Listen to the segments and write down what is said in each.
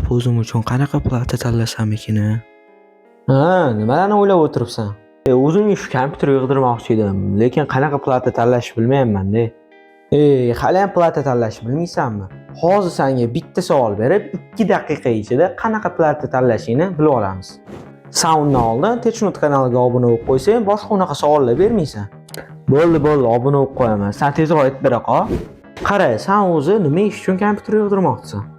Ertalab o'zim uchun qanaqa plata tanlasam ekan? Nimalarni o'ylab o'tiribsan? O'zimga shu kompyuter yig'dirmoqchi edim, lekin qanaqa plata tanlashni bilmayapman-da. Hali ham plata tanlashni bilmaysanmi? Hozir senga bitta savol berib, 2 daqiqa ichida qanaqa plata tanlashingni bilib olamiz. Sen undan oldin Technote kanaliga obuna bo'lib qo'ysang, boshqa unaqa savollar bermaysan. Bo'ldi, obuna bo'lib qo'yaman. Sen tezroq aytib bera qol. Qara, sen o'zi nima ish uchun kompyuter yig'dirmoqchisan?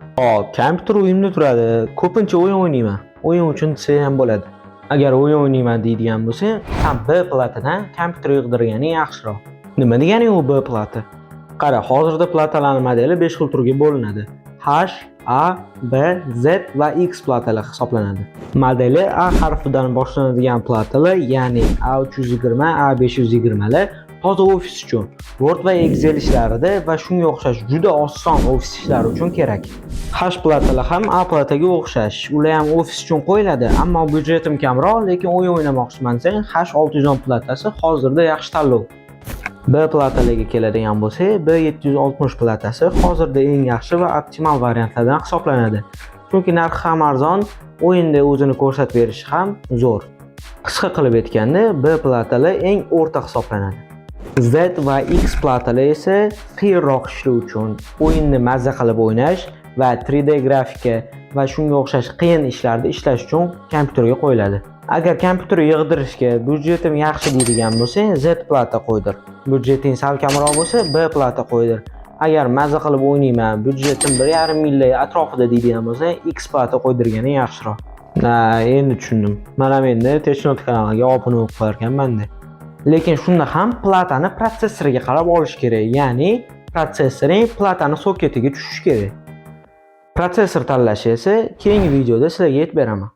Kompyuter uyimda turadi. Ko'pincha o'yin o'ynayman. O'yin uchun desa ham bo'ladi. Agar o'yin o'ynayman deydigan bo'lsang, sen B platadan kompyuter yig'dirganing yaxshiroq. Nima degani u B plata? Qara, hozirda platalarning modeli 5 xil turga bo'linadi. H, A, B, Z va X platalar hisoblanadi. Modeli A harfidan boshlanadigan platalar, ya'ni A320, A520 lar toza ofis uchun, Word va Excel ishlarida va shunga o'xshash juda oson ofis ishlari uchun kerak. H platalar ham A plataga o'xshash, ular ham ofis uchun qo'yiladi, ammo byudjetim kamroq, lekin o'yin o'ynamoqchiman desang, H610 platasi hozirda yaxshi tanlov. B platalarga keladigan bo'lsak, B760 platasi hozirda eng yaxshi va optimal variantlardan hisoblanadi. Chunki narxi ham arzon, o'yinda o'zini ko'rsatib berishi ham zo'r. Qisqa qilib aytganda, B platalar eng o'rta hisoblanadi. Z va X platalar esa qiyinroq ishlar uchun, o'yinni mazza qilib o'ynash va 3D grafika va shunga o'xshash qiyin ishlarda ishlash uchun kompyuterga qo'yiladi. Agar kompyuter yig'dirishga byudjetim yaxshi deydigan bo'lsang, Z plata qo'ydir. Byudjeting sal kamroq bo'lsa, B plata qo'ydir. Agar mazza qilib o'ynayman, byudjetim 1,5 million atrofida deydigan bo'lsang, X plata qo'ydirganing yaxshiroq. Endi tushundim. Mana menda Technote kanaliga obuna bo'lib qo'yarkanman-da. Lekin shunda ham platani protsessoriga qarab olish kerak, ya'ni protsessoring platani soketiga tushishi kerak. Protsessor tanlash esa keyingi videoda sizlarga aytib beraman.